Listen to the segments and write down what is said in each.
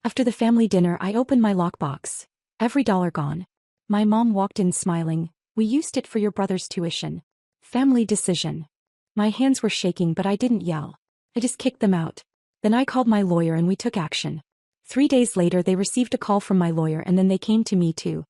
After the family dinner, I opened my lockbox. Every dollar gone. My mom walked in smiling. We used it for your brother's tuition. Family decision. My hands were shaking, but I didn't yell. I just kicked them out. Then I called my lawyer and we took action. 3 days later, they received a call from my lawyer and then they came to me too.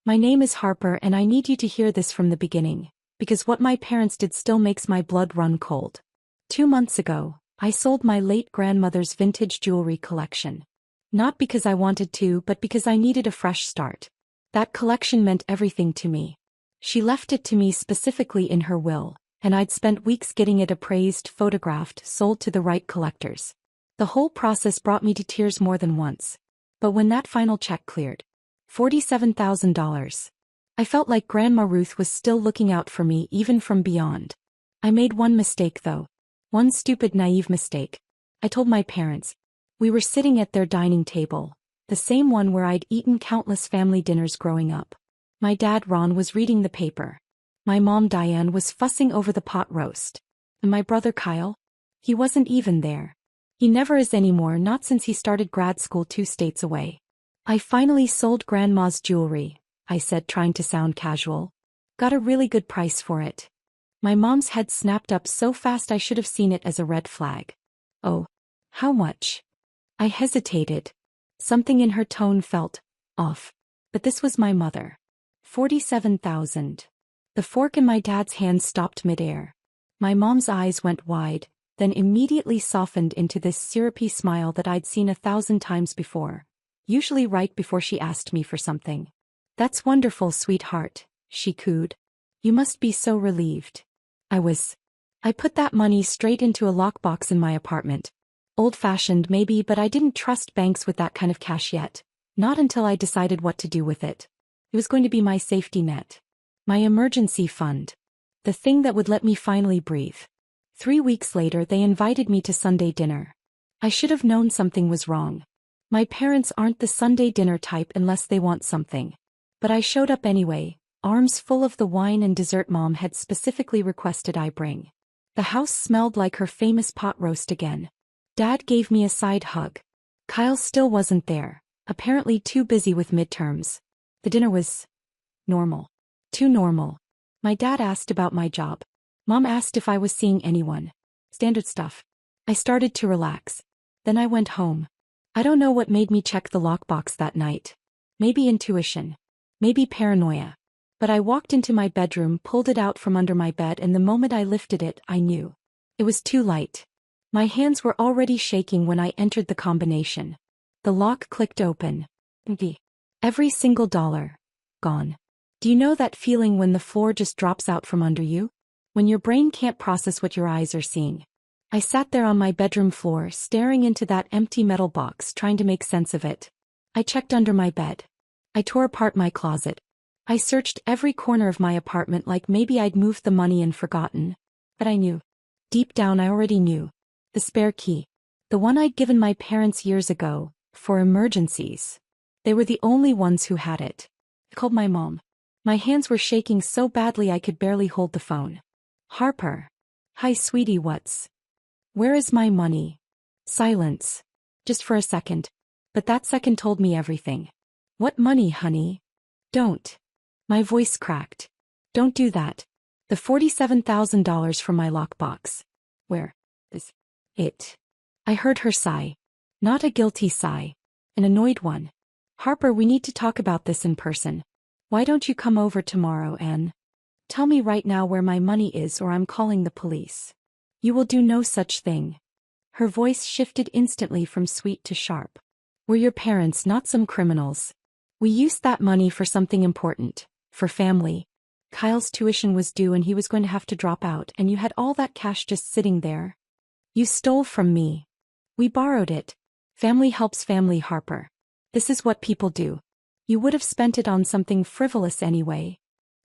My name is Harper and I need you to hear this from the beginning, because what my parents did still makes my blood run cold. 2 months ago, I sold my late grandmother's vintage jewelry collection. Not because I wanted to, but because I needed a fresh start. That collection meant everything to me. She left it to me specifically in her will, and I'd spent weeks getting it appraised, photographed, sold to the right collectors. The whole process brought me to tears more than once. But when that final check cleared, $47,000, I felt like Grandma Ruth was still looking out for me even from beyond. I made one mistake though. One stupid, naive mistake. I told my parents. We were sitting at their dining table, the same one where I'd eaten countless family dinners growing up. My dad, Ron, was reading the paper. My mom, Diane, was fussing over the pot roast. And my brother, Kyle? He wasn't even there. He never is anymore, not since he started grad school 2 states away. I finally sold Grandma's jewelry, I said, trying to sound casual. Got a really good price for it. My mom's head snapped up so fast I should have seen it as a red flag. Oh, how much? I hesitated. Something in her tone felt off. But this was my mother. 47,000. The fork in my dad's hand stopped midair. My mom's eyes went wide, then immediately softened into this syrupy smile that I'd seen 1,000 times before, usually right before she asked me for something. That's wonderful, sweetheart, she cooed. You must be so relieved. I was. I put that money straight into a lockbox in my apartment. Old-fashioned maybe, but I didn't trust banks with that kind of cash yet. Not until I decided what to do with it. It was going to be my safety net. My emergency fund. The thing that would let me finally breathe. 3 weeks later, they invited me to Sunday dinner. I should have known something was wrong. My parents aren't the Sunday dinner type unless they want something. But I showed up anyway, arms full of the wine and dessert Mom had specifically requested I bring. The house smelled like her famous pot roast again. Dad gave me a side hug. Kyle still wasn't there, apparently too busy with midterms. The dinner was normal. Too normal. My dad asked about my job. Mom asked if I was seeing anyone. Standard stuff. I started to relax. Then I went home. I don't know what made me check the lockbox that night. Maybe intuition. Maybe paranoia. But I walked into my bedroom, pulled it out from under my bed, and the moment I lifted it, I knew. It was too light. My hands were already shaking when I entered the combination. The lock clicked open. Every single dollar. Gone. Do you know that feeling when the floor just drops out from under you? When your brain can't process what your eyes are seeing. I sat there on my bedroom floor, staring into that empty metal box, trying to make sense of it. I checked under my bed. I tore apart my closet. I searched every corner of my apartment like maybe I'd moved the money and forgotten. But I knew. Deep down I already knew. The spare key. The one I'd given my parents years ago, for emergencies. They were the only ones who had it. I called my mom. My hands were shaking so badly I could barely hold the phone. Harper. Hi sweetie, where is my money? Silence. Just for a second. But that second told me everything. What money, honey? Don't. My voice cracked. Don't do that. The $47,000 from my lockbox. Where is it? I heard her sigh. Not a guilty sigh. An annoyed one. Harper, we need to talk about this in person. Why don't you come over tomorrow and tell me right now where my money is, or I'm calling the police. You will do no such thing. Her voice shifted instantly from sweet to sharp. We're your parents, not some criminals. We used that money for something important, for family. Kyle's tuition was due and he was going to have to drop out, and you had all that cash just sitting there. You stole from me. We borrowed it. Family helps family, Harper. This is what people do. You would have spent it on something frivolous anyway.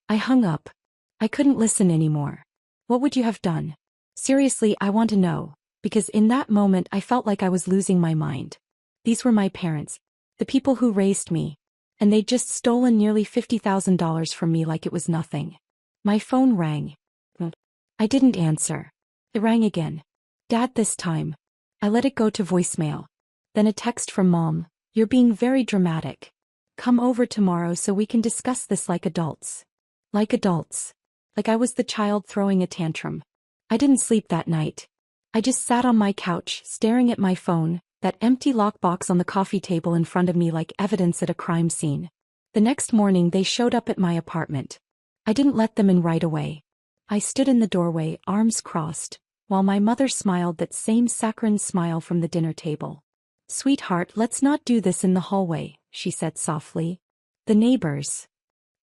I hung up. I couldn't listen anymore. What would you have done? Seriously, I want to know, because in that moment I felt like I was losing my mind. These were my parents, the people who raised me, and they'd just stolen nearly $50,000 from me like it was nothing. My phone rang. I didn't answer. It rang again. Dad this time. I let it go to voicemail. Then a text from Mom. You're being very dramatic. Come over tomorrow so we can discuss this like adults. Like adults. Like I was the child throwing a tantrum. I didn't sleep that night. I just sat on my couch, staring at my phone, that empty lockbox on the coffee table in front of me like evidence at a crime scene. The next morning they showed up at my apartment. I didn't let them in right away. I stood in the doorway, arms crossed, while my mother smiled that same saccharine smile from the dinner table. Sweetheart, let's not do this in the hallway, she said softly. The neighbors.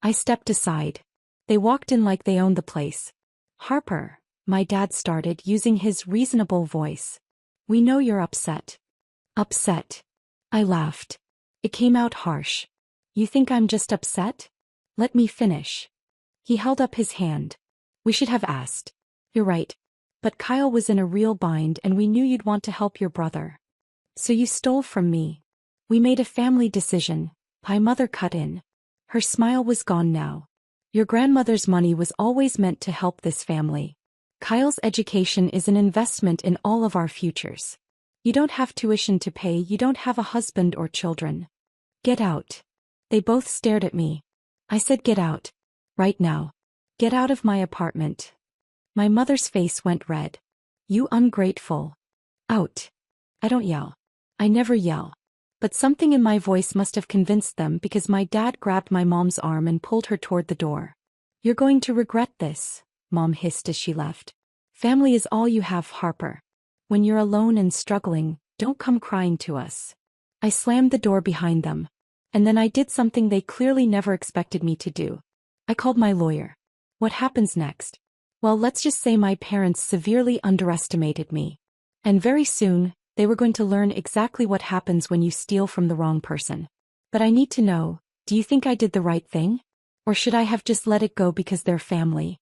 I stepped aside. They walked in like they owned the place. Harper, my dad started, using his reasonable voice. We know you're upset. Upset. I laughed. It came out harsh. You think I'm just upset? Let me finish. He held up his hand. We should have asked. You're right. But Kyle was in a real bind and we knew you'd want to help your brother. So you stole from me. We made a family decision. My mother cut in. Her smile was gone now. Your grandmother's money was always meant to help this family. Kyle's education is an investment in all of our futures. You don't have tuition to pay, you don't have a husband or children. Get out. They both stared at me. I said get out. Right now. Get out of my apartment. My mother's face went red. You ungrateful. Out. I don't yell. I never yell. But something in my voice must have convinced them because my dad grabbed my mom's arm and pulled her toward the door. You're going to regret this, Mom hissed as she left. Family is all you have, Harper. When you're alone and struggling, don't come crying to us. I slammed the door behind them. And then I did something they clearly never expected me to do. I called my lawyer. What happens next? Well, let's just say my parents severely underestimated me. And very soon, they were going to learn exactly what happens when you steal from the wrong person. But I need to know, do you think I did the right thing? Or should I have just let it go because they're family?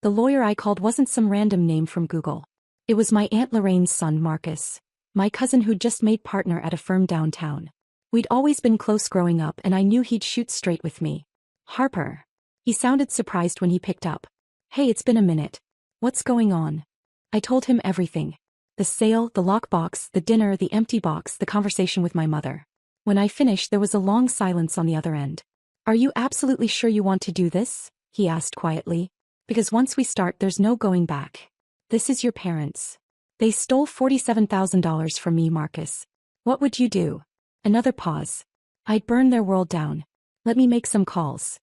The lawyer I called wasn't some random name from Google. It was my Aunt Lorraine's son, Marcus, my cousin who'd just made partner at a firm downtown. We'd always been close growing up and I knew he'd shoot straight with me. Harper. He sounded surprised when he picked up. Hey, it's been a minute. What's going on? I told him everything. The sale, the lockbox, the dinner, the empty box, the conversation with my mother. When I finished, there was a long silence on the other end. Are you absolutely sure you want to do this? He asked quietly. Because once we start, there's no going back. This is your parents. They stole $47,000 from me, Marcus. What would you do? Another pause. I'd burn their world down. Let me make some calls.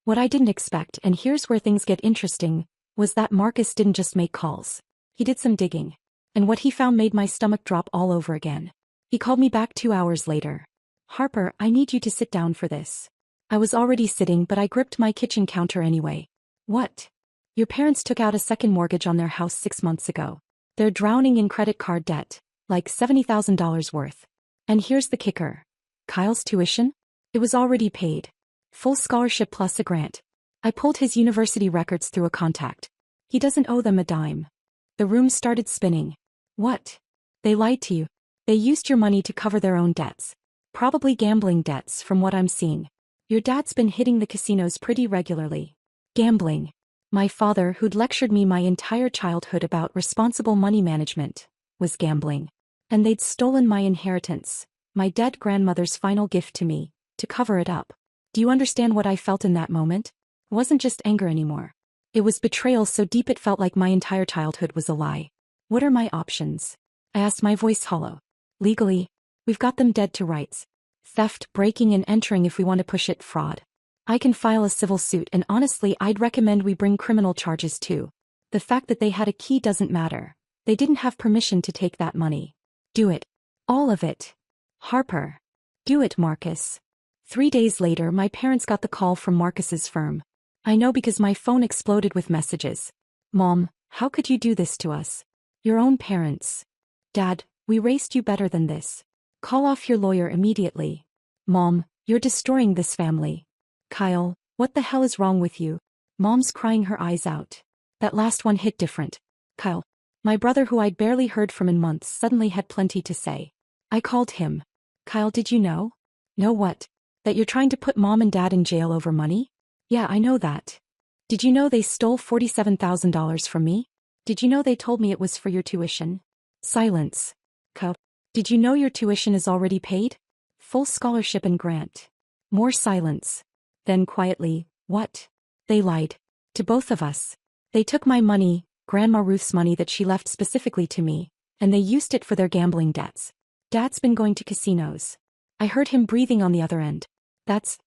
What I didn't expect, and here's where things get interesting, was that Marcus didn't just make calls. He did some digging. And what he found made my stomach drop all over again. He called me back 2 hours later. Harper, I need you to sit down for this. I was already sitting, but I gripped my kitchen counter anyway. What? Your parents took out a second mortgage on their house 6 months ago. They're drowning in credit card debt, like $70,000 worth. And here's the kicker. Kyle's tuition? It was already paid. Full scholarship plus a grant. I pulled his university records through a contact. He doesn't owe them a dime. The room started spinning. What? They lied to you. They used your money to cover their own debts. Probably gambling debts from what I'm seeing. Your dad's been hitting the casinos pretty regularly. Gambling. My father, who'd lectured me my entire childhood about responsible money management, was gambling. And they'd stolen my inheritance, my dead grandmother's final gift to me, to cover it up. Do you understand what I felt in that moment? It wasn't just anger anymore. It was betrayal so deep it felt like my entire childhood was a lie. What are my options? I asked, my voice hollow. Legally, we've got them dead to rights. Theft, breaking and entering if we want to push it, fraud. I can file a civil suit and honestly I'd recommend we bring criminal charges too. The fact that they had a key doesn't matter. They didn't have permission to take that money. Do it. All of it. Harper. Do it, Marcus. 3 days later, my parents got the call from Marcus's firm. I know because my phone exploded with messages. Mom, how could you do this to us? Your own parents. Dad, we raised you better than this. Call off your lawyer immediately. Mom, you're destroying this family. Kyle, what the hell is wrong with you? Mom's crying her eyes out. That last one hit different. Kyle. My brother, who I'd barely heard from in months, suddenly had plenty to say. I called him. Kyle, did you know? Know what? That you're trying to put Mom and Dad in jail over money? Yeah, I know that. Did you know they stole $47,000 from me? Did you know they told me it was for your tuition? Silence. Kyle. Did you know your tuition is already paid? Full scholarship and grant. More silence. Then quietly, what? They lied. To both of us. They took my money, Grandma Ruth's money that she left specifically to me, and they used it for their gambling debts. Dad's been going to casinos. I heard him breathing on the other end.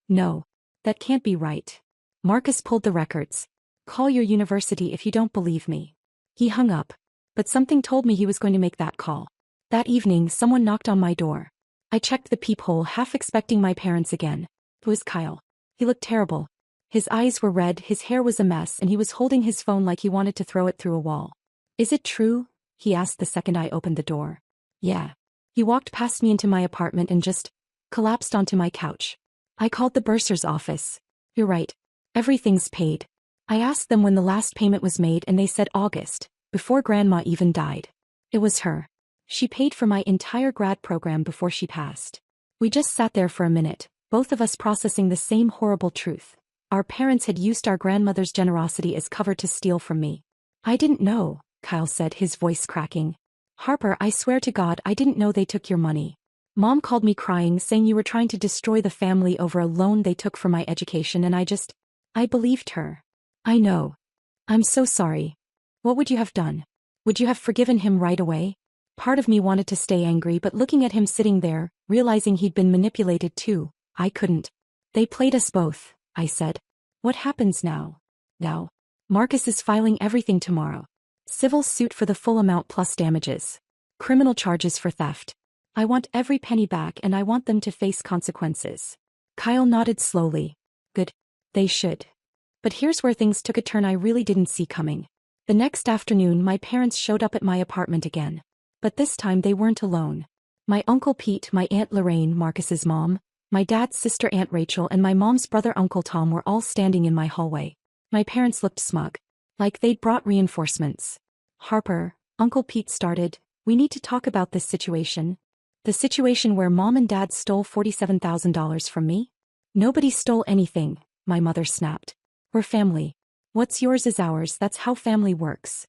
No. That can't be right. Marcus pulled the records. Call your university if you don't believe me. He hung up. But something told me he was going to make that call. That evening, someone knocked on my door. I checked the peephole, half expecting my parents again. It was Kyle. He looked terrible. His eyes were red, his hair was a mess, and he was holding his phone like he wanted to throw it through a wall. Is it true? He asked the second I opened the door. Yeah. He walked past me into my apartment and just collapsed onto my couch. I called the bursar's office. You're right. Everything's paid. I asked them when the last payment was made and they said August, before Grandma even died. It was her. She paid for my entire grad program before she passed. We just sat there for a minute, both of us processing the same horrible truth. Our parents had used our grandmother's generosity as cover to steal from me. I didn't know, Kyle said, his voice cracking. Harper, I swear to God I didn't know they took your money. Mom called me crying, saying you were trying to destroy the family over a loan they took for my education, and I believed her. I know. I'm so sorry. What would you have done? Would you have forgiven him right away? Part of me wanted to stay angry, but looking at him sitting there, realizing he'd been manipulated too, I couldn't. They played us both, I said. What happens now? Now. Marcus is filing everything tomorrow. Civil suit for the full amount plus damages. Criminal charges for theft. I want every penny back and I want them to face consequences. Kyle nodded slowly. Good. They should. But here's where things took a turn I really didn't see coming. The next afternoon my parents showed up at my apartment again. But this time they weren't alone. My Uncle Pete, my Aunt Lorraine, Marcus's mom, my dad's sister Aunt Rachel, and my mom's brother Uncle Tom were all standing in my hallway. My parents looked smug. Like they'd brought reinforcements. Harper, Uncle Pete started, we need to talk about this situation. The situation where Mom and Dad stole $47,000 from me? Nobody stole anything, my mother snapped. We're family. What's yours is ours, that's how family works.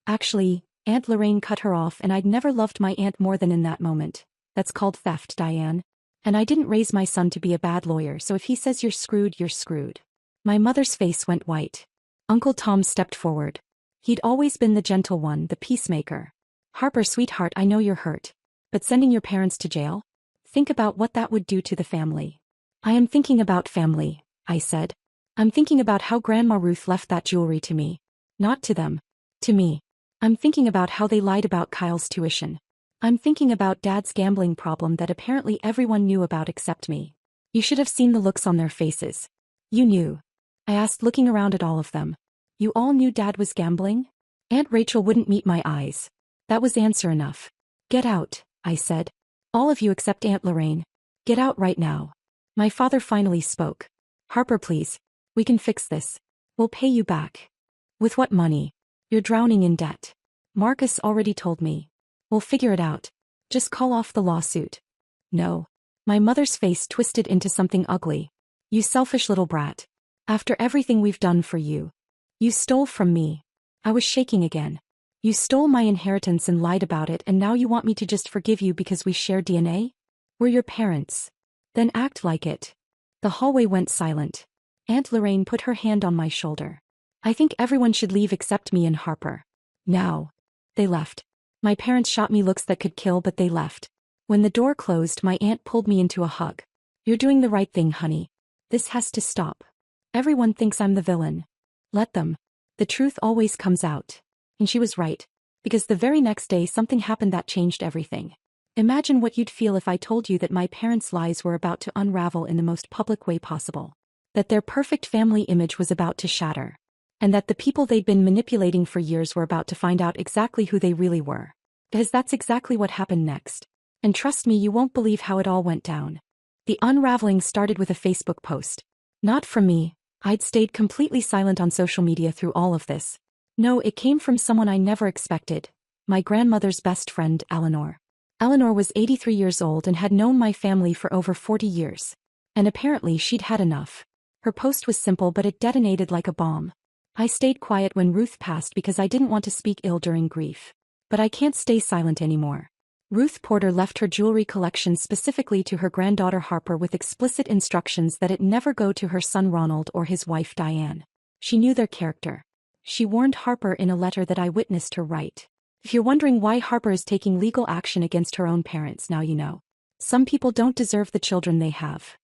Actually, Aunt Lorraine cut her off, and I'd never loved my aunt more than in that moment. That's called theft, Diane. And I didn't raise my son to be a bad lawyer, so if he says you're screwed, you're screwed. My mother's face went white. Uncle Tom stepped forward. He'd always been the gentle one, the peacemaker. Harper, sweetheart, I know you're hurt. But sending your parents to jail? Think about what that would do to the family. I am thinking about family, I said. I'm thinking about how Grandma Ruth left that jewelry to me. Not to them. To me. I'm thinking about how they lied about Kyle's tuition. I'm thinking about Dad's gambling problem that apparently everyone knew about except me. You should have seen the looks on their faces. You knew. I asked, looking around at all of them. You all knew Dad was gambling? Aunt Rachel wouldn't meet my eyes. That was answer enough. Get out, I said. All of you except Aunt Lorraine. Get out right now. My father finally spoke. Harper, please. We can fix this. We'll pay you back. With what money? You're drowning in debt. Marcus already told me. We'll figure it out. Just call off the lawsuit. No. My mother's face twisted into something ugly. You selfish little brat. After everything we've done for you. You stole from me. I was shaking again. You stole my inheritance and lied about it, and now you want me to just forgive you because we share DNA? We're your parents. Then act like it. The hallway went silent. Aunt Lorraine put her hand on my shoulder. I think everyone should leave except me and Harper. Now. They left. My parents shot me looks that could kill, but they left. When the door closed, my aunt pulled me into a hug. You're doing the right thing, honey. This has to stop. Everyone thinks I'm the villain. Let them. The truth always comes out. And she was right. Because the very next day something happened that changed everything. Imagine what you'd feel if I told you that my parents' lies were about to unravel in the most public way possible. That their perfect family image was about to shatter. And that the people they'd been manipulating for years were about to find out exactly who they really were. Because that's exactly what happened next. And trust me, you won't believe how it all went down. The unraveling started with a Facebook post. Not from me. I'd stayed completely silent on social media through all of this. No, it came from someone I never expected. My grandmother's best friend, Eleanor. Eleanor was 83 years old and had known my family for over 40 years. And apparently she'd had enough. Her post was simple, but it detonated like a bomb. I stayed quiet when Ruth passed because I didn't want to speak ill during grief. But I can't stay silent anymore. Ruth Porter left her jewelry collection specifically to her granddaughter Harper with explicit instructions that it never go to her son Ronald or his wife Diane. She knew their character. She warned Harper in a letter that I witnessed her write. If you're wondering why Harper is taking legal action against her own parents, now you know. Some people don't deserve the children they have.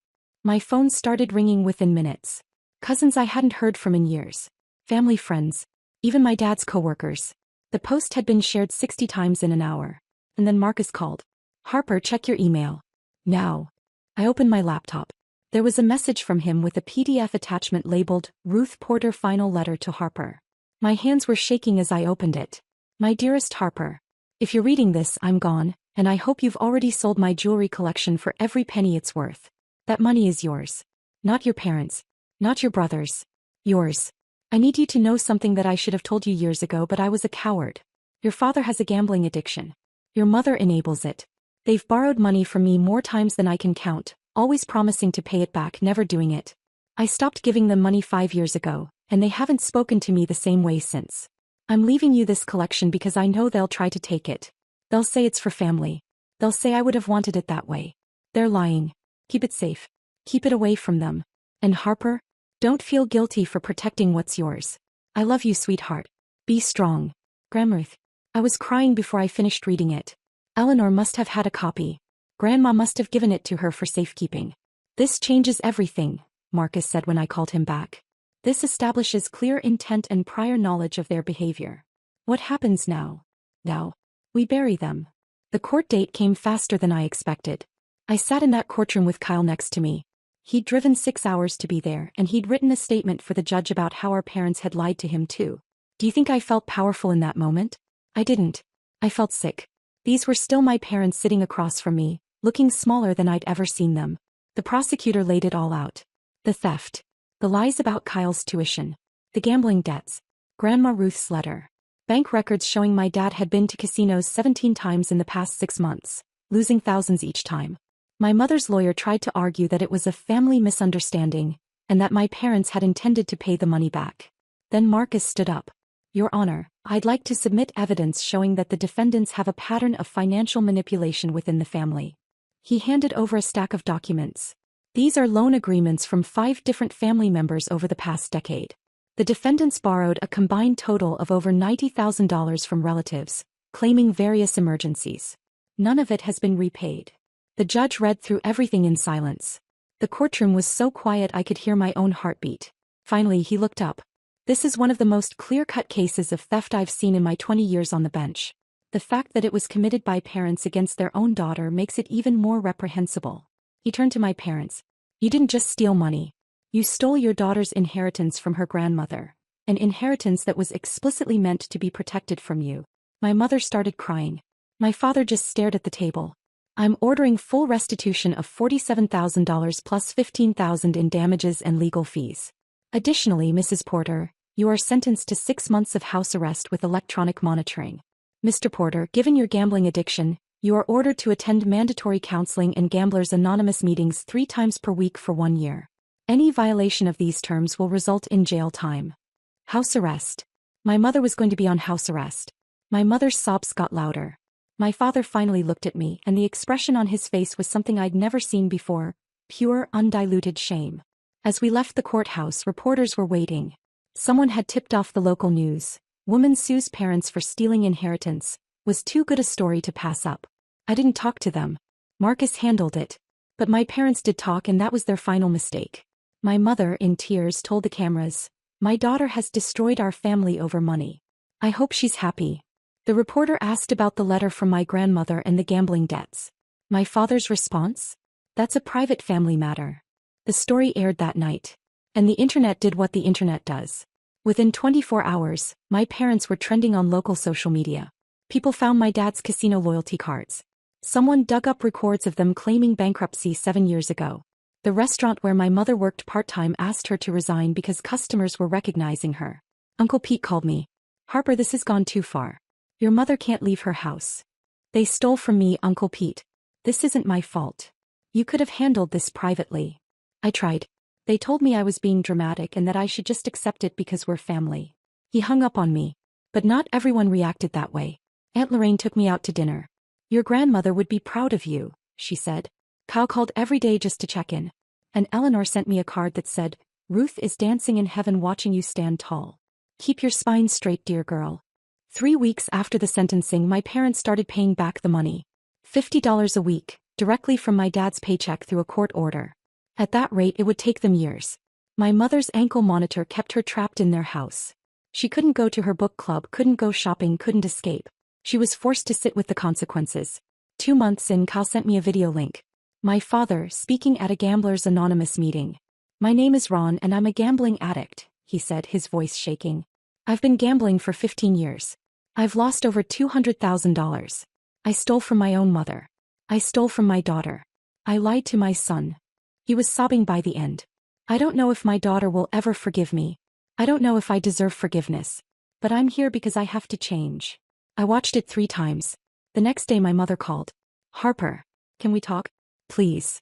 My phone started ringing within minutes. Cousins I hadn't heard from in years. Family friends. Even my dad's coworkers. The post had been shared 60 times in an hour. And then Marcus called. Harper, check your email. Now. I opened my laptop. There was a message from him with a PDF attachment labeled, Ruth Porter Final Letter to Harper. My hands were shaking as I opened it. My dearest Harper. If you're reading this, I'm gone, and I hope you've already sold my jewelry collection for every penny it's worth. That money is yours. Not your parents'. Not your brother's. Yours. I need you to know something that I should have told you years ago, but I was a coward. Your father has a gambling addiction. Your mother enables it. They've borrowed money from me more times than I can count, always promising to pay it back, never doing it. I stopped giving them money 5 years ago, and they haven't spoken to me the same way since. I'm leaving you this collection because I know they'll try to take it. They'll say it's for family. They'll say I would have wanted it that way. They're lying. Keep it safe. Keep it away from them. And Harper, don't feel guilty for protecting what's yours. I love you, sweetheart. Be strong. Grandruth. I was crying before I finished reading it. Eleanor must have had a copy. Grandma must have given it to her for safekeeping. This changes everything, Marcus said when I called him back. This establishes clear intent and prior knowledge of their behavior. What happens now? Now, we bury them. The court date came faster than I expected. I sat in that courtroom with Kyle next to me. He'd driven 6 hours to be there, and he'd written a statement for the judge about how our parents had lied to him too. Do you think I felt powerful in that moment? I didn't. I felt sick. These were still my parents sitting across from me, looking smaller than I'd ever seen them. The prosecutor laid it all out. The theft. The lies about Kyle's tuition. The gambling debts. Grandma Ruth's letter. Bank records showing my dad had been to casinos 17 times in the past 6 months, losing thousands each time. My mother's lawyer tried to argue that it was a family misunderstanding, and that my parents had intended to pay the money back. Then Marcus stood up. Your Honor, I'd like to submit evidence showing that the defendants have a pattern of financial manipulation within the family. He handed over a stack of documents. These are loan agreements from 5 different family members over the past decade. The defendants borrowed a combined total of over $90,000 from relatives, claiming various emergencies. None of it has been repaid. The judge read through everything in silence. The courtroom was so quiet I could hear my own heartbeat. Finally, he looked up. This is one of the most clear-cut cases of theft I've seen in my 20 years on the bench. The fact that it was committed by parents against their own daughter makes it even more reprehensible. He turned to my parents. You didn't just steal money. You stole your daughter's inheritance from her grandmother. An inheritance that was explicitly meant to be protected from you. My mother started crying. My father just stared at the table. I'm ordering full restitution of $47,000 plus $15,000 in damages and legal fees. Additionally, Mrs. Porter, you are sentenced to 6 months of house arrest with electronic monitoring. Mr. Porter, given your gambling addiction, you are ordered to attend mandatory counseling and Gamblers Anonymous meetings 3 times per week for 1 year. Any violation of these terms will result in jail time. House arrest. My mother was going to be on house arrest. My mother's sobs got louder. My father finally looked at me, and the expression on his face was something I'd never seen before, pure, undiluted shame. As we left the courthouse, reporters were waiting. Someone had tipped off the local news. Woman sues parents for stealing inheritance. Was too good a story to pass up. I didn't talk to them. Marcus handled it. But my parents did talk, and that was their final mistake. My mother, in tears, told the cameras, "My daughter has destroyed our family over money. I hope she's happy." The reporter asked about the letter from my grandmother and the gambling debts. My father's response? That's a private family matter. The story aired that night. And the internet did what the internet does. Within 24 hours, my parents were trending on local social media. People found my dad's casino loyalty cards. Someone dug up records of them claiming bankruptcy 7 years ago. The restaurant where my mother worked part-time asked her to resign because customers were recognizing her. Uncle Pete called me. "Harper, this has gone too far. Your mother can't leave her house. They stole from me, Uncle Pete. This isn't my fault. You could have handled this privately." I tried. They told me I was being dramatic and that I should just accept it because we're family. He hung up on me. But not everyone reacted that way. Aunt Lorraine took me out to dinner. Your grandmother would be proud of you, she said. Kyle called every day just to check in. And Eleanor sent me a card that said, Ruth is dancing in heaven watching you stand tall. Keep your spine straight, dear girl. 3 weeks after the sentencing, my parents started paying back the money. $50 a week, directly from my dad's paycheck through a court order. At that rate, it would take them years. My mother's ankle monitor kept her trapped in their house. She couldn't go to her book club, couldn't go shopping, couldn't escape. She was forced to sit with the consequences. 2 months in, Kyle sent me a video link. My father, speaking at a Gamblers Anonymous meeting. My name is Ron and I'm a gambling addict, he said, his voice shaking. I've been gambling for 15 years. I've lost over $200,000. I stole from my own mother. I stole from my daughter. I lied to my son. He was sobbing by the end. I don't know if my daughter will ever forgive me. I don't know if I deserve forgiveness. But I'm here because I have to change. I watched it 3 times. The next day my mother called. Harper, can we talk? Please.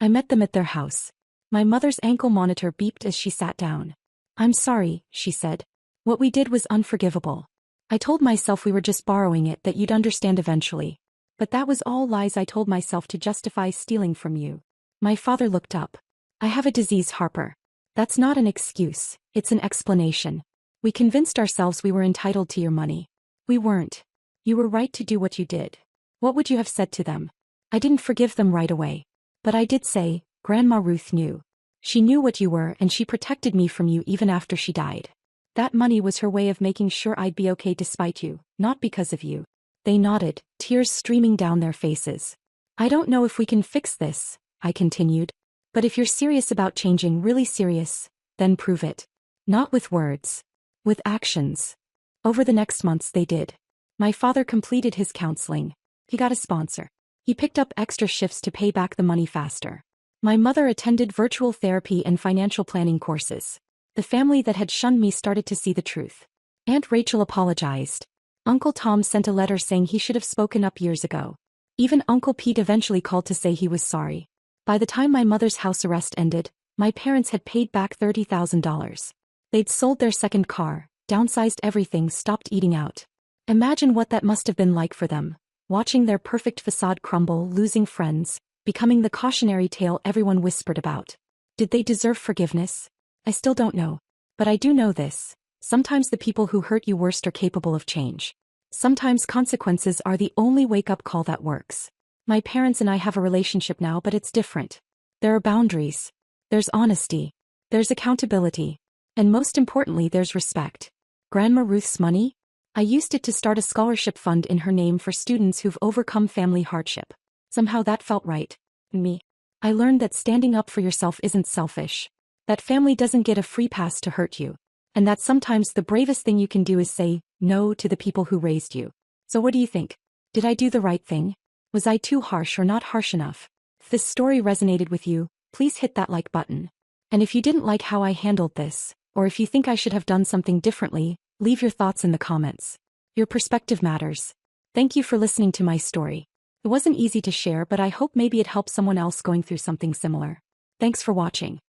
I met them at their house. My mother's ankle monitor beeped as she sat down. I'm sorry, she said. What we did was unforgivable. I told myself we were just borrowing it, that you'd understand eventually. But that was all lies I told myself to justify stealing from you. My father looked up. I have a disease, Harper. That's not an excuse, it's an explanation. We convinced ourselves we were entitled to your money. We weren't. You were right to do what you did. What would you have said to them? I didn't forgive them right away. But I did say, Grandma Ruth knew. She knew what you were and she protected me from you even after she died. That money was her way of making sure I'd be okay despite you, not because of you. They nodded, tears streaming down their faces. I don't know if we can fix this, I continued. But if you're serious about changing, really serious, then prove it. Not with words. With actions. Over the next months they did. My father completed his counseling. He got a sponsor. He picked up extra shifts to pay back the money faster. My mother attended virtual therapy and financial planning courses. The family that had shunned me started to see the truth. Aunt Rachel apologized. Uncle Tom sent a letter saying he should have spoken up years ago. Even Uncle Pete eventually called to say he was sorry. By the time my mother's house arrest ended, my parents had paid back $30,000. They'd sold their second car, downsized everything, stopped eating out. Imagine what that must have been like for them, watching their perfect facade crumble, losing friends, becoming the cautionary tale everyone whispered about. Did they deserve forgiveness? I still don't know. But I do know this. Sometimes the people who hurt you worst are capable of change. Sometimes consequences are the only wake-up call that works. My parents and I have a relationship now, but it's different. There are boundaries. There's honesty. There's accountability. And most importantly, there's respect. Grandma Ruth's money? I used it to start a scholarship fund in her name for students who've overcome family hardship. Somehow that felt right. Me. I learned that standing up for yourself isn't selfish. That family doesn't get a free pass to hurt you. And that sometimes the bravest thing you can do is say no to the people who raised you. So what do you think? Did I do the right thing? Was I too harsh or not harsh enough? If this story resonated with you, please hit that like button. And if you didn't like how I handled this, or if you think I should have done something differently, leave your thoughts in the comments. Your perspective matters. Thank you for listening to my story. It wasn't easy to share, but I hope maybe it helps someone else going through something similar. Thanks for watching.